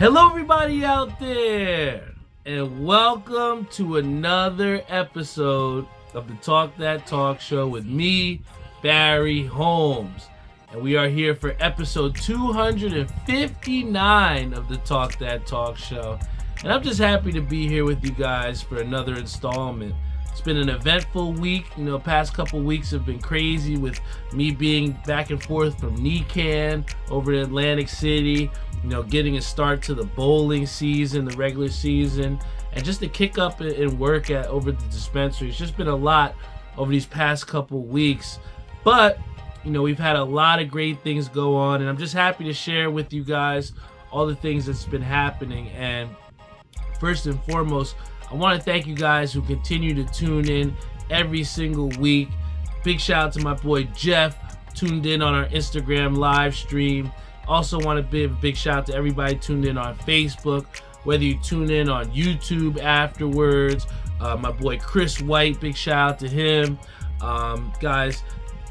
Hello everybody out there, and welcome to another episode of the Talk That Talk Show with me, Barry Holmes. And we are here for episode 259 of the Talk That Talk Show. And I'm just happy to be here with you guys for another installment. It's been an eventful week. Past couple weeks have been crazy with me being back and forth from NECAN over in Atlantic City, getting a start to the bowling season, the regular season, and just to kick up and work over the dispensary. It's just been a lot over these past couple weeks. But, we've had a lot of great things go on, and I'm just happy to share with you guys all the things that's been happening. And first and foremost, I want to thank you guys who continue to tune in every single week. Big shout out to my boy Jeff, tuned in on our Instagram live stream. Also want to give a big shout out to everybody tuned in on Facebook, whether you tune in on YouTube afterwards. My boy Chris White, big shout out to him. Guys,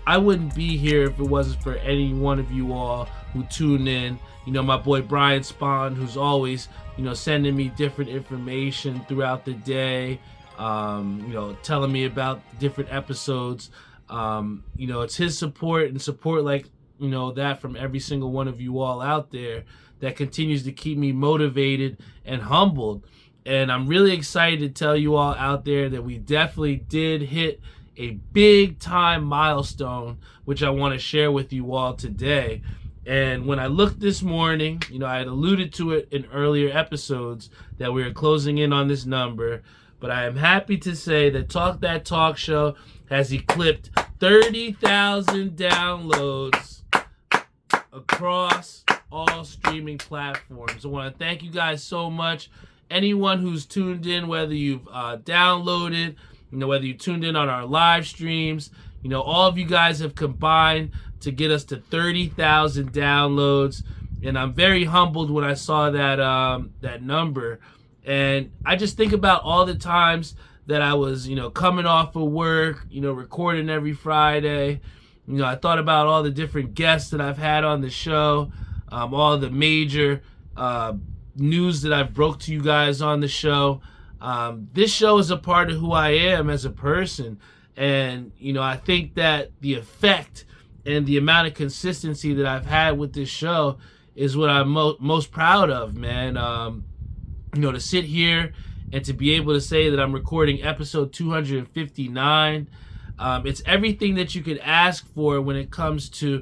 I wouldn't be here if it wasn't for any one of you all who tune in. My boy Brian Spahn, who's always, sending me different information throughout the day, telling me about different episodes. It's his support and support like, that from every single one of you all out there that continues to keep me motivated and humbled. And I'm really excited to tell you all out there that we definitely did hit a big time milestone, which I want to share with you all today. And when I looked this morning, I had alluded to it in earlier episodes that we were closing in on this number, but I am happy to say that Talk That Talk Show has eclipsed 30,000 downloads across all streaming platforms. I want to thank you guys so much. Anyone who's tuned in, whether you've downloaded, whether you tuned in on our live streams, all of you guys have combined to get us to 30,000 downloads. And I'm very humbled when I saw that number. And I just think about all the times that I was, coming off of work, recording every Friday. I thought about all the different guests that I've had on the show, all the major news that I've broke to you guys on the show. This show is a part of who I am as a person. And, I think that the effect and the amount of consistency that I've had with this show is what I'm most proud of, man. To sit here and to be able to say that I'm recording episode 259. It's everything that you could ask for when it comes to,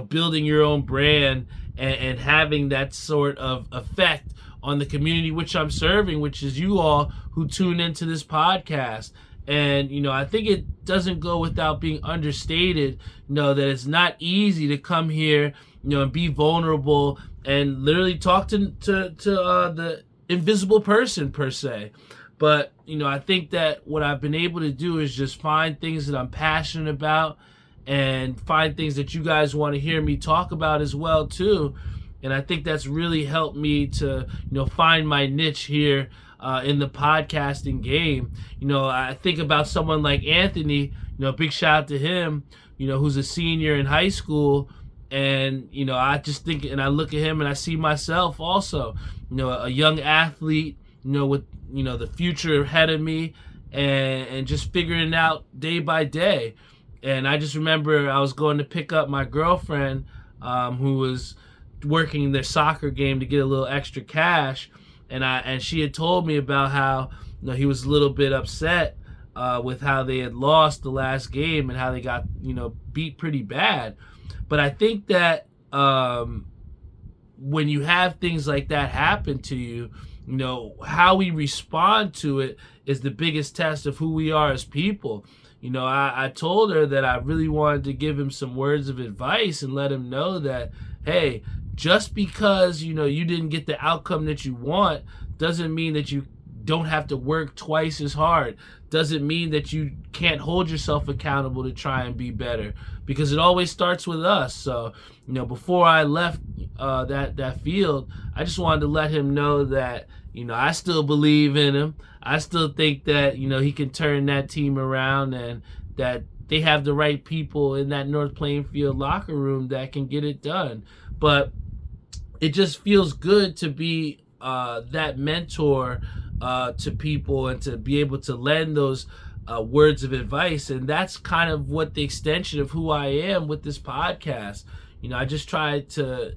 building your own brand and having that sort of effect on the community which I'm serving, which is you all who tune into this podcast. And, I think it doesn't go without being understated, that it's not easy to come here, and be vulnerable and literally talk to the invisible person per se. But, I think that what I've been able to do is just find things that I'm passionate about and find things that you guys want to hear me talk about as well, too. And I think that's really helped me to, find my niche here in the podcasting game. I think about someone like Anthony, big shout out to him, who's a senior in high school. And, I just think, and I look at him and I see myself also, a young athlete, with, the future ahead of me and just figuring it out day by day. And I just remember I was going to pick up my girlfriend who was working their soccer game to get a little extra cash. And she had told me about how he was a little bit upset with how they had lost the last game and how they got beat pretty bad. But I think that when you have things like that happen to you, how we respond to it is the biggest test of who we are as people. I told her that I really wanted to give him some words of advice and let him know that, hey, just because, you didn't get the outcome that you want doesn't mean that you don't have to work twice as hard. Doesn't mean that you can't hold yourself accountable to try and be better, because it always starts with us. So, before I left that field, I just wanted to let him know that, I still believe in him. I still think that, he can turn that team around and that they have the right people in that North Plainfield locker room that can get it done. But it just feels good to be that mentor to people and to be able to lend those words of advice. And that's kind of what the extension of who I am with this podcast. I just try to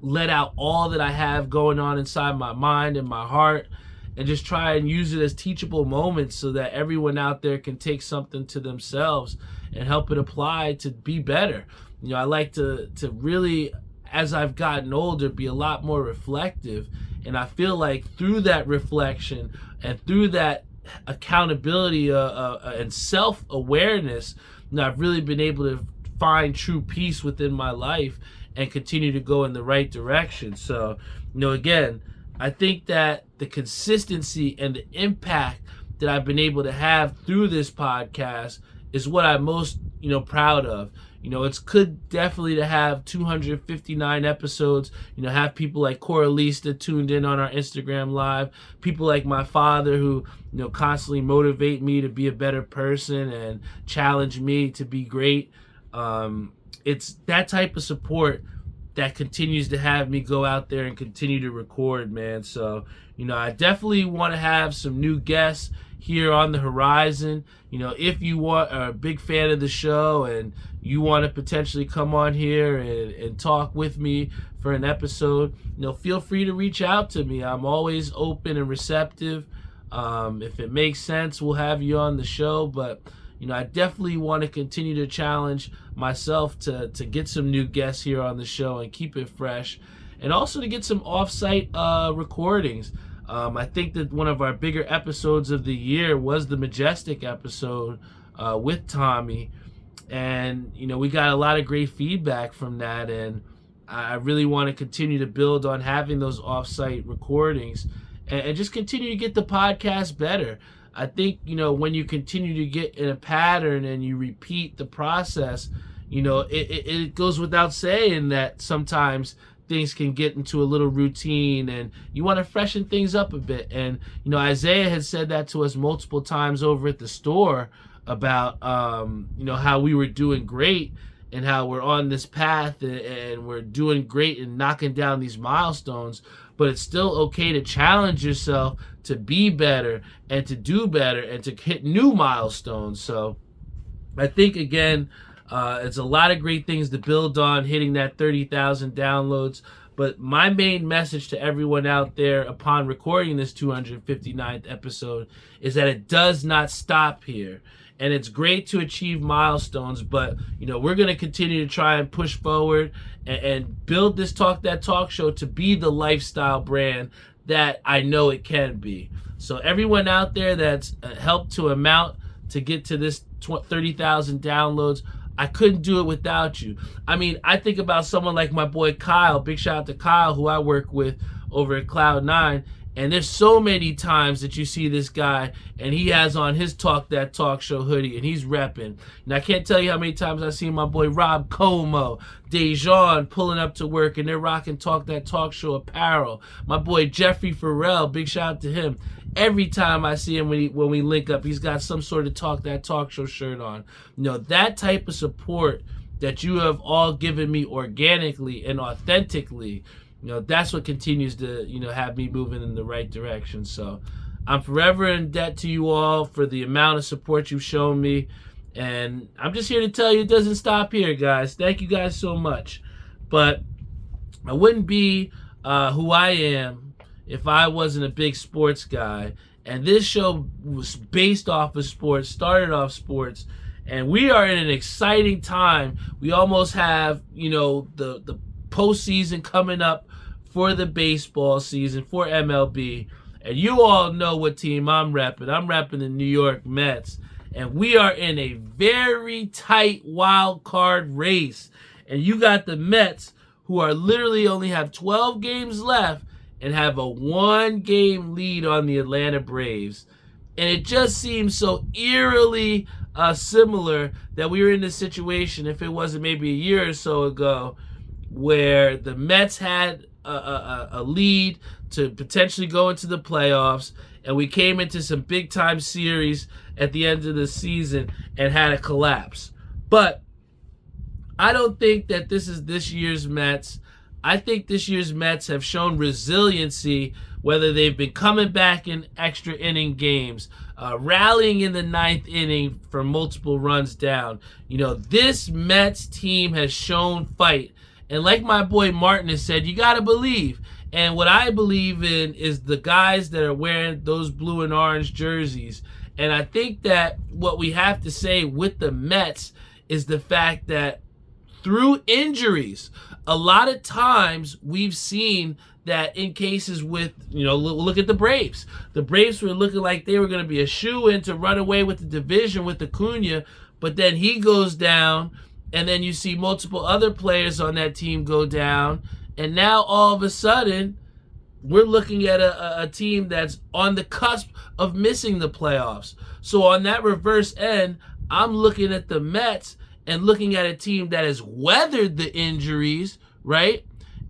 let out all that I have going on inside my mind and my heart, and just try and use it as teachable moments so that everyone out there can take something to themselves and help it apply to be better. I like to really, as I've gotten older, be a lot more reflective. And I feel like through that reflection and through that accountability and self-awareness, I've really been able to find true peace within my life and continue to go in the right direction. So, again, I think that the consistency and the impact that I've been able to have through this podcast is what I'm most, proud of. It's good definitely to have 259 episodes, have people like Coralista tuned in on our Instagram live, people like my father who, constantly motivate me to be a better person and challenge me to be great. It's that type of support that continues to have me go out there and continue to record, man. So, I definitely want to have some new guests here on the horizon. If you are a big fan of the show and you want to potentially come on here and talk with me for an episode, feel free to reach out to me. I'm always open and receptive. If it makes sense, we'll have you on the show. But I definitely want to continue to challenge myself to get some new guests here on the show and keep it fresh, and also to get some off-site recordings. I think that one of our bigger episodes of the year was the Majestic episode with Tommy, and we got a lot of great feedback from that, and I really want to continue to build on having those off-site recordings and just continue to get the podcast better. I think, when you continue to get in a pattern and you repeat the process, it goes without saying that sometimes things can get into a little routine and you want to freshen things up a bit. And, Isaiah had said that to us multiple times over at the store about, how we were doing great and how we're on this path and we're doing great and knocking down these milestones. But it's still okay to challenge yourself to be better and to do better and to hit new milestones. So I think, again, it's a lot of great things to build on, hitting that 30,000 downloads. But my main message to everyone out there upon recording this 259th episode is that it does not stop here. And it's great to achieve milestones, but, we're going to continue to try and push forward and build this Talk That Talk show to be the lifestyle brand that I know it can be. So everyone out there that's helped to amount to get to this 30,000 downloads, I couldn't do it without you. I mean, I think about someone like my boy Kyle. Big shout out to Kyle, who I work with over at Cloud9. And there's so many times that you see this guy and he has on his Talk That Talk show hoodie and he's repping. And I can't tell you how many times I've seen my boy Rob Como, Dejan pulling up to work and they're rocking Talk That Talk show apparel. My boy Jeffrey Farrell, big shout out to him. Every time I see him when we link up, he's got some sort of Talk That Talk show shirt on. That type of support that you have all given me organically and authentically, that's what continues to, have me moving in the right direction. So I'm forever in debt to you all for the amount of support you've shown me. And I'm just here to tell you it doesn't stop here, guys. Thank you guys so much. But I wouldn't be who I am if I wasn't a big sports guy. And this show was based off of sports, started off sports. And we are in an exciting time. We almost have, the postseason coming up for the baseball season, for MLB. And you all know what team I'm repping. I'm repping the New York Mets. And we are in a very tight wild card race. And you got the Mets, who are literally only have 12 games left and have a 1-game lead on the Atlanta Braves. And it just seems so eerily similar that we were in this situation, if it wasn't maybe a year or so ago, where the Mets had a lead to potentially go into the playoffs, and we came into some big-time series at the end of the season and had a collapse. But I don't think that this is this year's Mets. I think this year's Mets have shown resiliency, whether they've been coming back in extra inning games, rallying in the ninth inning for multiple runs down. This Mets team has shown fight. And like my boy Martin has said, you got to believe. And what I believe in is the guys that are wearing those blue and orange jerseys. And I think that what we have to say with the Mets is the fact that through injuries, a lot of times we've seen that in cases with, look at the Braves. The Braves were looking like they were going to be a shoo-in to run away with the division with Acuna, but then he goes down, and then you see multiple other players on that team go down, and now all of a sudden, we're looking at a team that's on the cusp of missing the playoffs. So on that reverse end, I'm looking at the Mets and looking at a team that has weathered the injuries, right?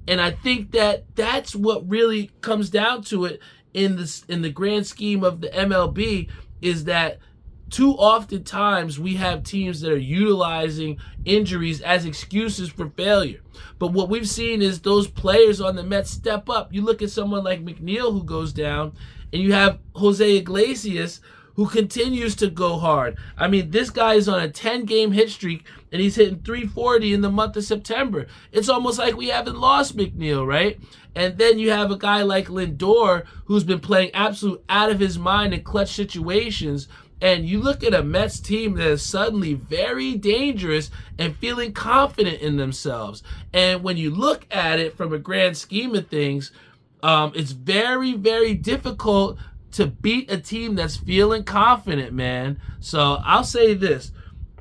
And I think that that's what really comes down to it in the grand scheme of the MLB, is that too often times we have teams that are utilizing injuries as excuses for failure. But what we've seen is those players on the Mets step up. You look at someone like McNeil who goes down, and you have Jose Iglesias who continues to go hard. I mean, this guy is on a 10-game hit streak, and he's hitting 340 in the month of September. It's almost like we haven't lost McNeil, right? And then you have a guy like Lindor who's been playing absolute out of his mind in clutch situations. And you look at a Mets team that is suddenly very dangerous and feeling confident in themselves. And when you look at it from a grand scheme of things, it's very, very difficult to beat a team that's feeling confident, man. So I'll say this.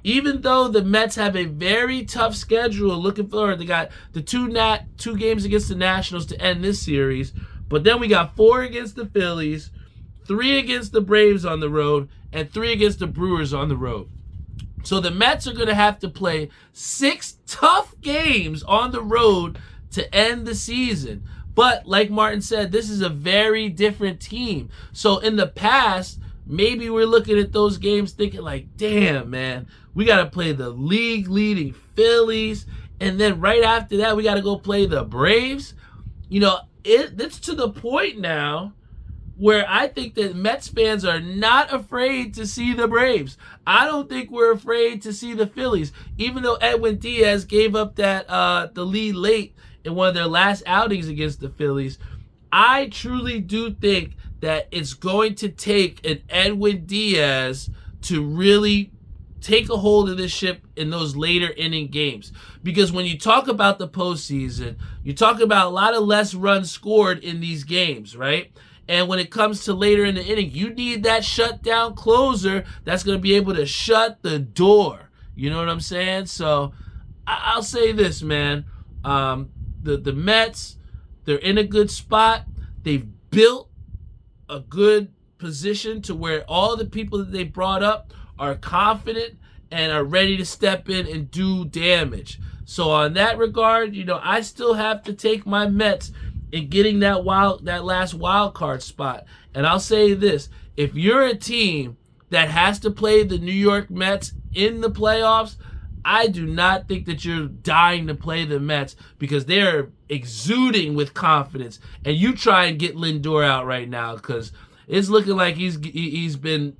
Even though the Mets have a very tough schedule looking forward, they got the two games against the Nationals to end this series, but then we got 4 against the Phillies, 3 against the Braves on the road, and 3 against the Brewers on the road. So the Mets are going to have to play 6 tough games on the road to end the season. But like Martin said, this is a very different team. So in the past, maybe we're looking at those games thinking like, damn, man, we got to play the league-leading Phillies, and then right after that, we got to go play the Braves. It's to the point now where I think that Mets fans are not afraid to see the Braves. I don't think we're afraid to see the Phillies, even though Edwin Diaz gave up the lead late in one of their last outings against the Phillies. I truly do think that it's going to take an Edwin Diaz to really take a hold of this ship in those later inning games. Because when you talk about the postseason, you talk about a lot of less runs scored in these games, right? And when it comes to later in the inning, you need that shutdown closer that's going to be able to shut the door. You know what I'm saying? So I'll say this, man. The Mets, they're in a good spot. They've built a good position to where all the people that they brought up are confident and are ready to step in and do damage. So on that regard, I still have to take my Mets in getting that last wild card spot. And I'll say this, if you're a team that has to play the New York Mets in the playoffs, I do not think that you're dying to play the Mets, because they're exuding with confidence. And you try and get Lindor out right now, because it's looking like he's been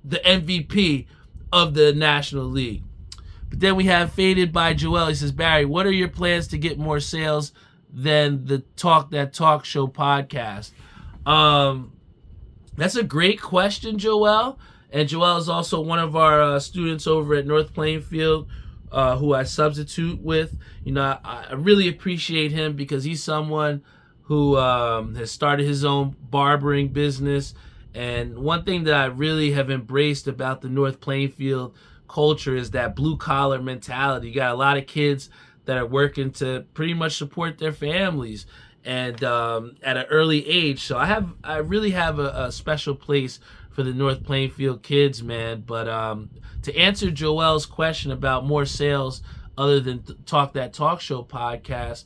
the MVP of the National League. But then we have Faded by Joel. He says, Barry, what are your plans to get more sales than the Talk That Talk Show podcast? That's a great question, Joel. And Joel is also one of our students over at North Plainfield, who I substitute with. I really appreciate him, because he's someone who has started his own barbering business. And one thing that I really have embraced about the North Plainfield culture is that blue-collar mentality. You got a lot of kids that are working to pretty much support their families, and at an early age. So I really have a special place for the North Plainfield kids, man. But to answer Joel's question about more sales other than Talk That Talk Show podcast,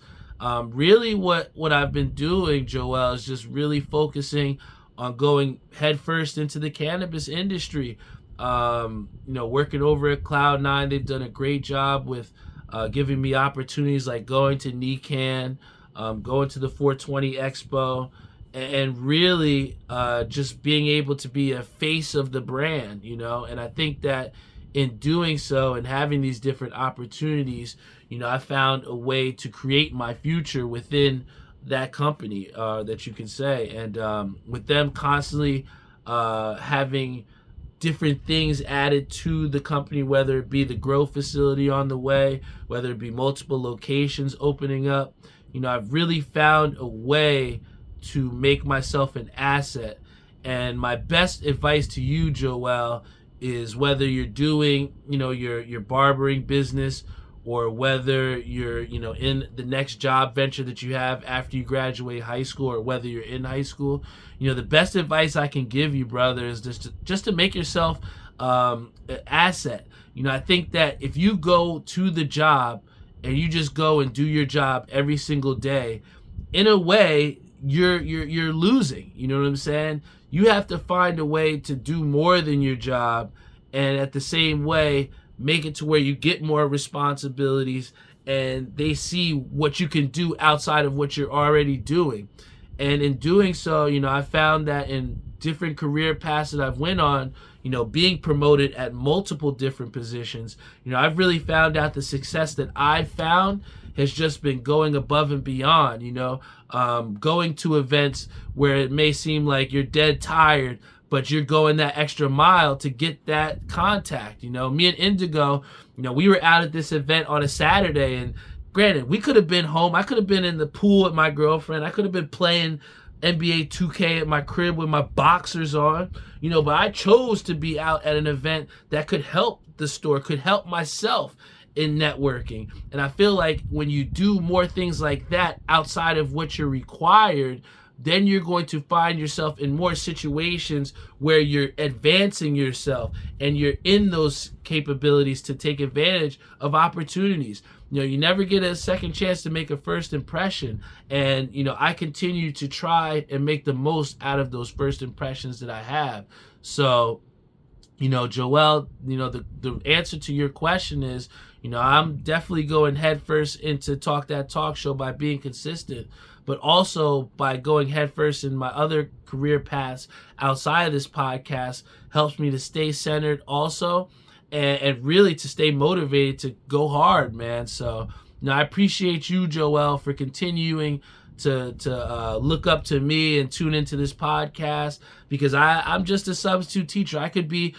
really what I've been doing, Joel, is just really focusing on going headfirst into the cannabis industry. Working over at Cloud9, they've done a great job with giving me opportunities like going to NECANN, going to the 420 Expo, and really just being able to be a face of the brand, And I think that in doing so and having these different opportunities, I found a way to create my future within that company, that you can say. And with them constantly having different things added to the company, whether it be the grow facility on the way, whether it be multiple locations opening up, I've really found a way to make myself an asset. And my best advice to you, Joel, is whether you're doing, your barbering business, or whether you're, in the next job venture that you have after you graduate high school, or whether you're in high school, the best advice I can give you, brother, is just to make yourself an asset. I think that if you go to the job and you just go and do your job every single day, in a way, you're losing. You know what I'm saying? You have to find a way to do more than your job, and at the same way, make it to where you get more responsibilities and they see what you can do outside of what you're already doing. And in doing so, I found that in different career paths that I've went on, being promoted at multiple different positions, I've really found out the success that I've found has just been going above and beyond, going to events where it may seem like you're dead tired, but you're going that extra mile to get that contact. Me and Indigo, we were out at this event on a Saturday, and granted, we could have been home. I could have been in the pool with my girlfriend. I could have been playing NBA 2K at my crib with my boxers on, but I chose to be out at an event that could help the store, could help myself in networking. And I feel like when you do more things like that outside of what you're required, then you're going to find yourself in more situations where you're advancing yourself and you're in those capabilities to take advantage of opportunities. You never get a second chance to make a first impression. And, I continue to try and make the most out of those first impressions that I have. So, Joel, the answer to your question is, I'm definitely going headfirst into Talk That Talk Show by being consistent, but also by going headfirst in my other career paths outside of this podcast helps me to stay centered also, and really to stay motivated to go hard, man. So, I appreciate you, Joel, for continuing to look up to me and tune into this podcast, because I'm just a substitute teacher. I could be,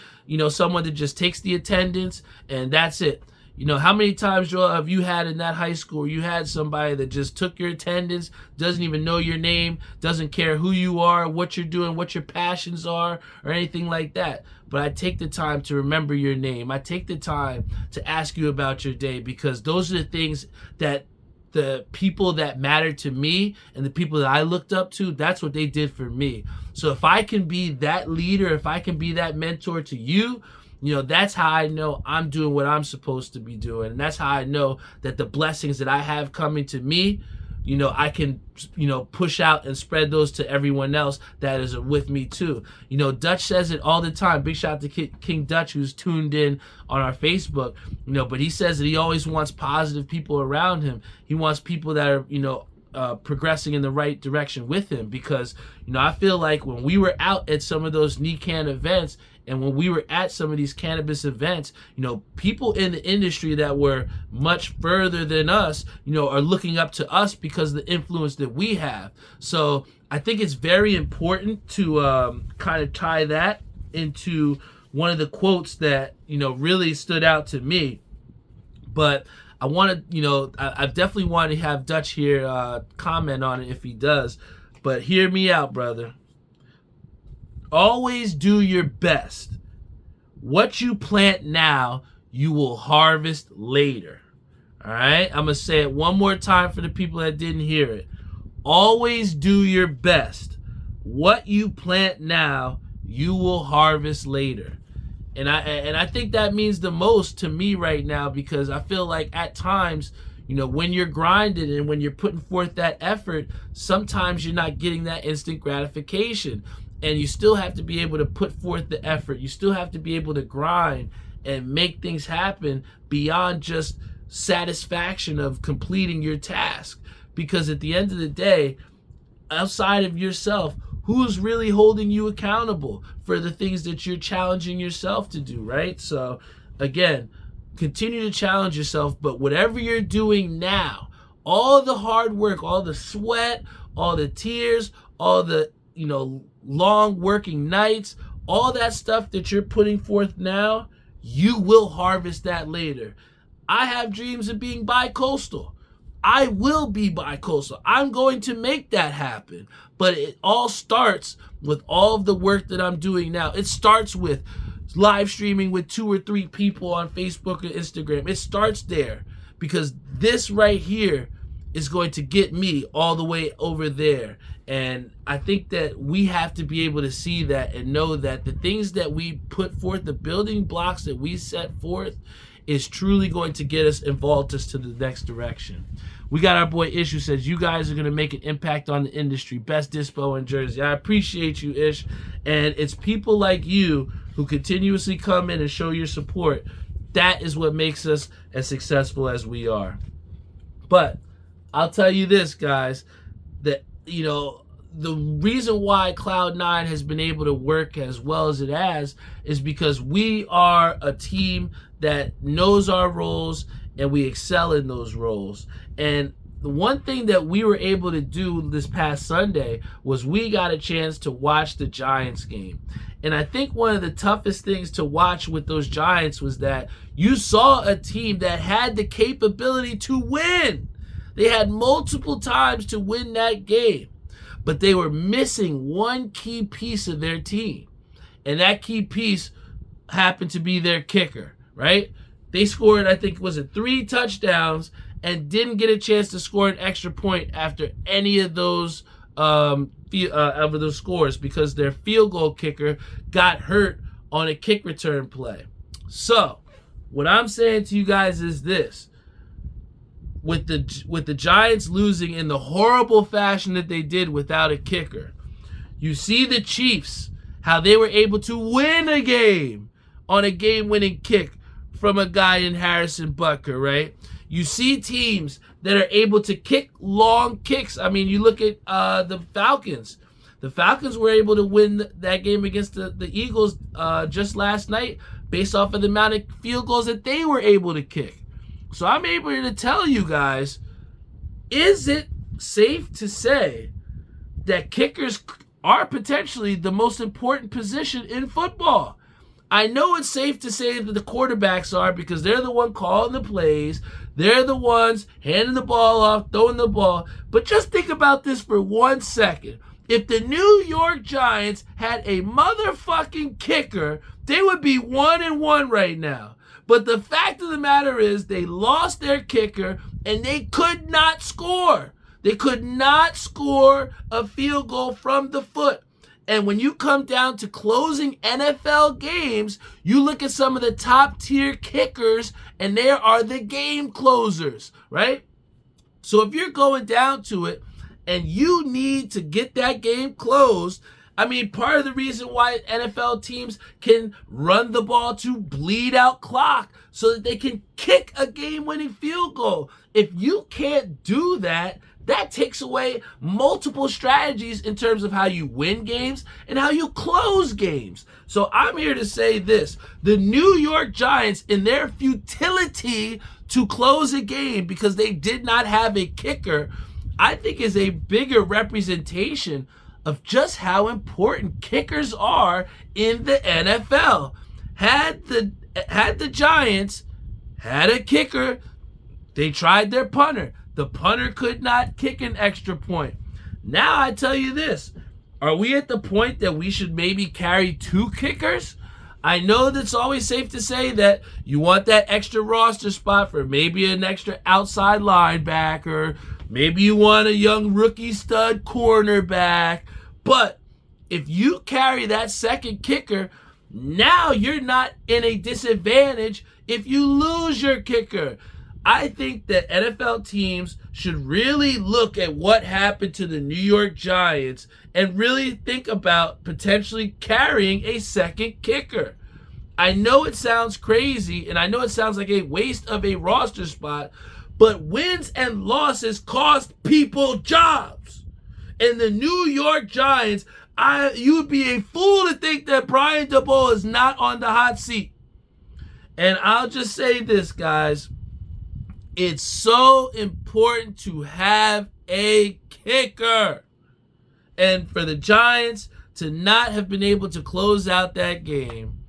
someone that just takes the attendance and that's it. How many times, Joel, have you had in that high school, you had somebody that just took your attendance, doesn't even know your name, doesn't care who you are, what you're doing, what your passions are, or anything like that? But I take the time to remember your name. I take the time to ask you about your day, because those are the things that the people that matter to me and the people that I looked up to, that's what they did for me. So if I can be that leader, if I can be that mentor to you, that's how I know I'm doing what I'm supposed to be doing. And that's how I know that the blessings that I have coming to me, I can, push out and spread those to everyone else that is with me too. Dutch says it all the time. Big shout out to King Dutch, who's tuned in on our Facebook, but he says that he always wants positive people around him. He wants people that are, progressing in the right direction with him, because, I feel like when we were out at some of those NECAN events, and when we were at some of these cannabis events, people in the industry that were much further than us, are looking up to us because of the influence that we have. So I think it's very important to kind of tie that into one of the quotes that, really stood out to me. But I want to, I definitely want to have Dutch here comment on it if he does. But hear me out, brother. Always do your best. What you plant now, you will harvest later. All right? I'm going to say it one more time for the people that didn't hear it. Always do your best. What you plant now, you will harvest later. And I think that means the most to me right now, because I feel like at times, when you're grinding and when you're putting forth that effort, sometimes you're not getting that instant gratification. And you still have to be able to put forth the effort. You still have to be able to grind and make things happen beyond just satisfaction of completing your task. because at the end of the day, outside of yourself, who's really holding you accountable for the things that you're challenging yourself to do, right? So again, continue to challenge yourself, but whatever you're doing now, all the hard work, all the sweat, all the tears, all the long working nights, all that stuff that you're putting forth now, you will harvest that later. I have dreams of being bi-coastal. I will be bi-coastal. I'm going to make that happen. But it all starts with all of the work that I'm doing now. It starts with live streaming with 2 or 3 people on Facebook or Instagram. It starts there, because this right here is going to get me all the way over there. And I think that we have to be able to see that and know that the things that we put forth, the building blocks that we set forth, is truly going to get us and vault us to the next direction. We got our boy Ish, who says, you guys are going to make an impact on the industry. Best dispo in Jersey. I appreciate you, Ish. And it's people like you who continuously come in and show your support. That is what makes us as successful as we are. But I'll tell you this, guys, that, the reason why Cloud9 has been able to work as well as it has is because we are a team that knows our roles and we excel in those roles. And the one thing that we were able to do this past Sunday was we got a chance to watch the Giants game. And I think one of the toughest things to watch with those Giants was that you saw a team that had the capability to win. They had multiple times to win that game, but they were missing one key piece of their team. And that key piece happened to be their kicker, right? They scored, I think, 3 touchdowns and didn't get a chance to score an extra point after any of those scores, because their field goal kicker got hurt on a kick return play. So what I'm saying to you guys is this. With the Giants losing in the horrible fashion that they did without a kicker, you see the Chiefs, how they were able to win a game on a game-winning kick from a guy in Harrison Butker, right? You see teams that are able to kick long kicks. I mean, you look at the Falcons. The Falcons were able to win that game against the Eagles just last night based off of the amount of field goals that they were able to kick. So I'm able to tell you guys, is it safe to say that kickers are potentially the most important position in football? I know it's safe to say that the quarterbacks are, because they're the one calling the plays. They're the ones handing the ball off, throwing the ball. But just think about this for 1 second. If the New York Giants had a motherfucking kicker, they would be 1-1 right now. But the fact of the matter is they lost their kicker and they could not score. They could not score a field goal from the foot. And when you come down to closing NFL games, you look at some of the top tier kickers and they are the game closers, right? So if you're going down to it and you need to get that game closed, I mean, part of the reason why NFL teams can run the ball to bleed out clock so that they can kick a game-winning field goal. If you can't do that, that takes away multiple strategies in terms of how you win games and how you close games. So I'm here to say this. The New York Giants, in their futility to close a game because they did not have a kicker, I think is a bigger representation of just how important kickers are in the NFL. Had the Giants had a kicker, they tried their punter. The punter could not kick an extra point. Now I tell you this, are we at the point that we should maybe carry 2 kickers? I know that's always safe to say that you want that extra roster spot for maybe an extra outside linebacker. Maybe you want a young rookie stud cornerback. But if you carry that second kicker, now you're not in a disadvantage if you lose your kicker. I think that NFL teams should really look at what happened to the New York Giants and really think about potentially carrying a second kicker. I know it sounds crazy and I know it sounds like a waste of a roster spot, But wins and losses cost people jobs. And the New York Giants, you would be a fool to think that Brian Daboll is not on the hot seat. And I'll just say this, guys. It's so important to have a kicker. And for the Giants to not have been able to close out that game,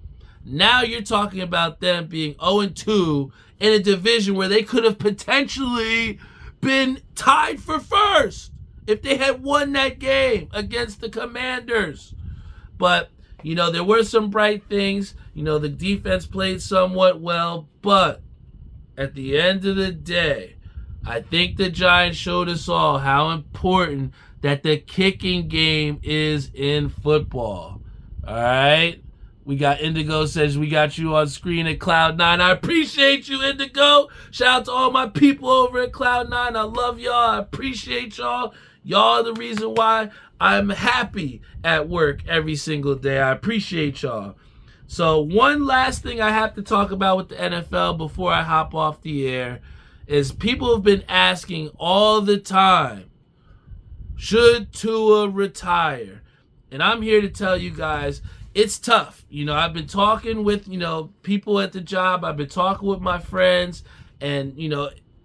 now you're talking about them being 0-2 in a division where they could have potentially been tied for first if they had won that game against the Commanders. But, there were some bright things. The defense played somewhat well. But at the end of the day, I think the Giants showed us all how important that the kicking game is in football. All right? We got Indigo says we got you on screen at Cloud9. I appreciate you, Indigo. Shout out to all my people over at Cloud9. I love y'all. I appreciate y'all. Y'all are the reason why I'm happy at work every single day. I appreciate y'all. So one last thing I have to talk about with the NFL before I hop off the air is people have been asking all the time, should Tua retire? And I'm here to tell you guys, it's tough. I've been talking with, people at the job. I've been talking with my friends. And,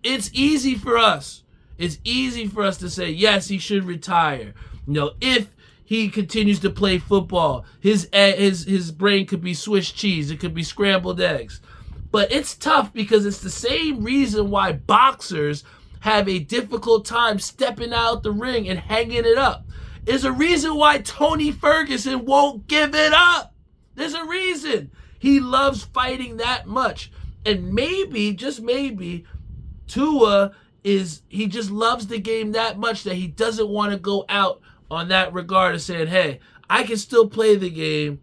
it's easy for us. It's easy for us to say, yes, he should retire. If he continues to play football, his brain could be Swiss cheese. It could be scrambled eggs. But it's tough because it's the same reason why boxers have a difficult time stepping out the ring and hanging it up. There's a reason why Tony Ferguson won't give it up. There's a reason. He loves fighting that much. And maybe, just maybe, Tua he just loves the game that much that he doesn't want to go out on that regard of saying, hey, I can still play the game.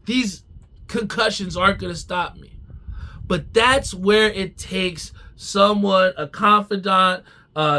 These concussions aren't going to stop me. But that's where it takes someone, a confidant,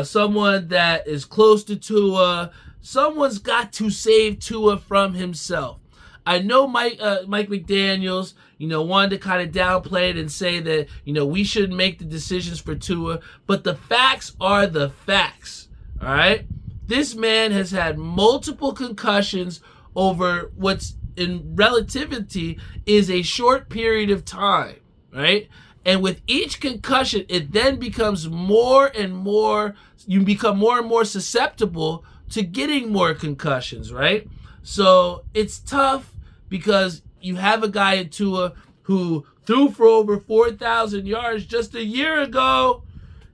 someone that is close to Tua. Someone's got to save Tua from himself. I know Mike McDaniels, wanted to kind of downplay it and say that, we shouldn't make the decisions for Tua. But the facts are the facts, all right? This man has had multiple concussions over what's in relativity is a short period of time, right? And with each concussion, it then becomes more and more, you become more and more susceptible to getting more concussions, right? So it's tough because you have a guy in Tua who threw for over 4,000 yards just a year ago,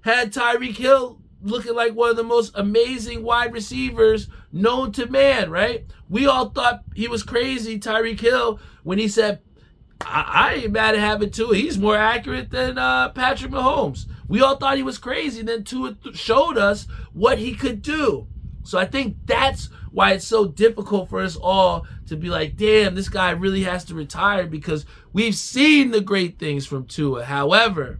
had Tyreek Hill looking like one of the most amazing wide receivers known to man, right? We all thought he was crazy, Tyreek Hill, when he said, I ain't mad at having Tua. He's more accurate than Patrick Mahomes. We all thought he was crazy. Then Tua showed us what he could do. So I think that's why it's so difficult for us all to be like, damn, this guy really has to retire because we've seen the great things from Tua. However,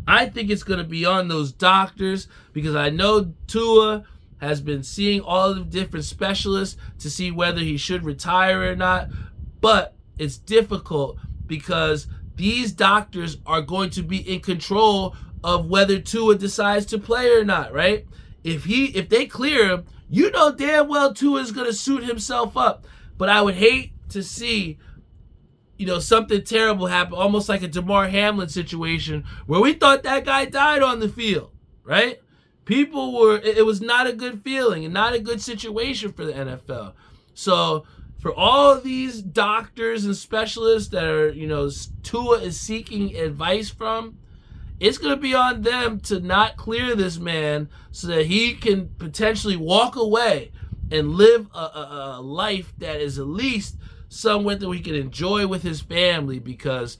I think it's going to be on those doctors because I know Tua has been seeing all the different specialists to see whether he should retire or not. But it's difficult because these doctors are going to be in control of whether Tua decides to play or not, right? If they clear him, damn well Tua is going to suit himself up. But I would hate to see, something terrible happen, almost like a Damar Hamlin situation where we thought that guy died on the field, right? It was not a good feeling and not a good situation for the NFL. So for all these doctors and specialists that are, Tua is seeking advice from, it's going to be on them to not clear this man so that he can potentially walk away and live a life that is at least somewhere that we can enjoy with his family because,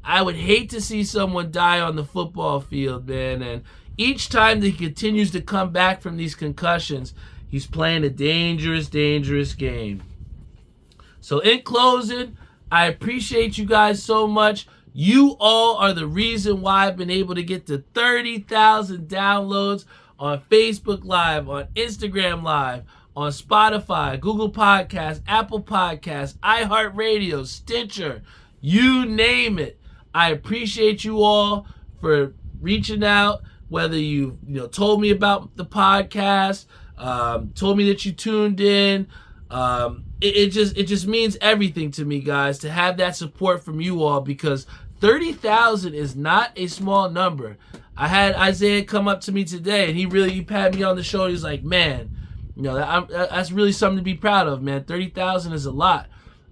I would hate to see someone die on the football field, man. And each time that he continues to come back from these concussions, he's playing a dangerous, dangerous game. So in closing, I appreciate you guys so much. You all are the reason why I've been able to get to 30,000 downloads on Facebook Live, on Instagram Live, on Spotify, Google Podcasts, Apple Podcasts, iHeartRadio, Stitcher, you name it. I appreciate you all for reaching out, whether you told me about the podcast, told me that you tuned in. It just means everything to me, guys, to have that support from you all, because 30,000 is not a small number. I had Isaiah come up to me today, and he patted me on the shoulder. He's like, man, that's really something to be proud of, man. 30,000 is a lot.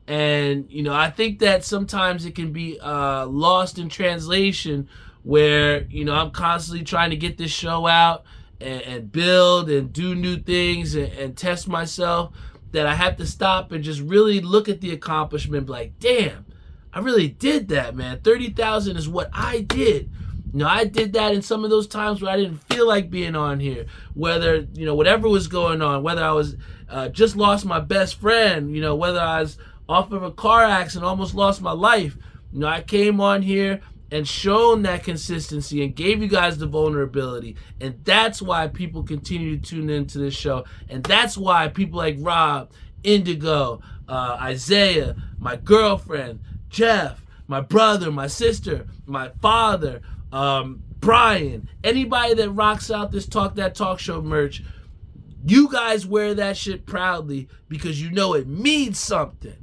And, I think that sometimes it can be lost in translation, where, I'm constantly trying to get this show out and build and do new things and test myself, that I have to stop and just really look at the accomplishment, like, damn, I really did that, man. 30,000 is what I did. I did that in some of those times where I didn't feel like being on here, whether, whatever was going on, whether I was just lost my best friend, whether I was off of a car accident, almost lost my life. I came on here and shown that consistency and gave you guys the vulnerability. And that's why people continue to tune into this show. And that's why people like Rob, Indigo, Isaiah, my girlfriend, Jeff, my brother, my sister, my father, Brian, anybody that rocks out this Talk That Talk Show merch, you guys wear that shit proudly, because it means something.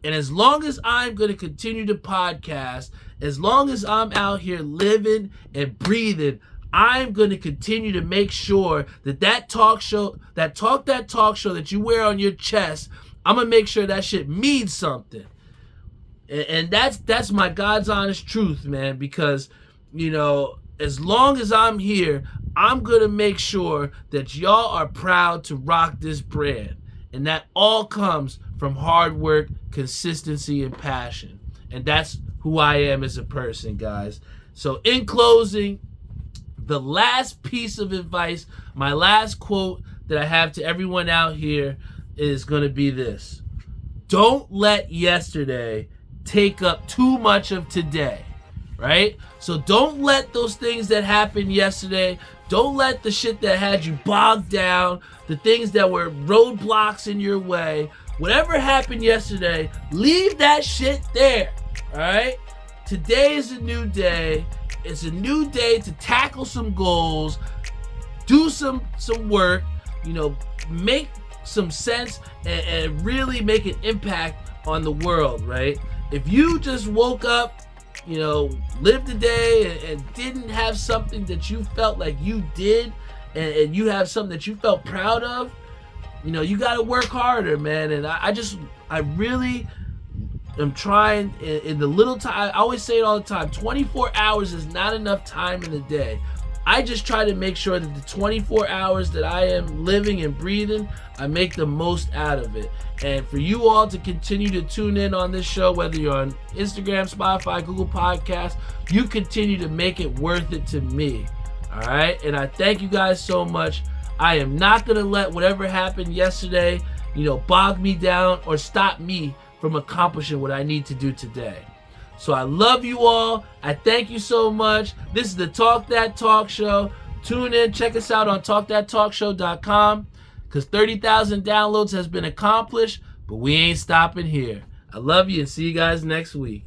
And as long as I'm going to continue to podcast, as long as I'm out here living and breathing, I'm going to continue to make sure that talk show, that Talk That Talk Show that you wear on your chest, I'm going to make sure that shit means something. And that's my God's honest truth, man, because, as long as I'm here, I'm going to make sure that y'all are proud to rock this brand. And that all comes from hard work, consistency, and passion. And that's who I am as a person, guys. So in closing, the last piece of advice, my last quote that I have to everyone out here is going to be this: don't let yesterday take up too much of today, right? So don't let those things that happened yesterday, don't let the shit that had you bogged down, the things that were roadblocks in your way, whatever happened yesterday, leave that shit there, all right? Today is a new day. It's a new day to tackle some goals, do some work, make some sense, and really make an impact on the world, right? If you just woke up, lived the day and didn't have something that you felt like you did, and you have something that you felt proud of, you got to work harder, man. And I really am trying in the little time. I always say it all the time, 24 hours is not enough time in the day. I just try to make sure that the 24 hours that I am living and breathing, I make the most out of it. And for you all to continue to tune in on this show, whether you're on Instagram, Spotify, Google Podcasts, you continue to make it worth it to me. All right? And I thank you guys so much. I am not going to let whatever happened yesterday, bog me down or stop me from accomplishing what I need to do today. So I love you all. I thank you so much. This is the Talk That Talk Show. Tune in. Check us out on talkthattalkshow.com, because 30,000 downloads has been accomplished, but we ain't stopping here. I love you, and see you guys next week.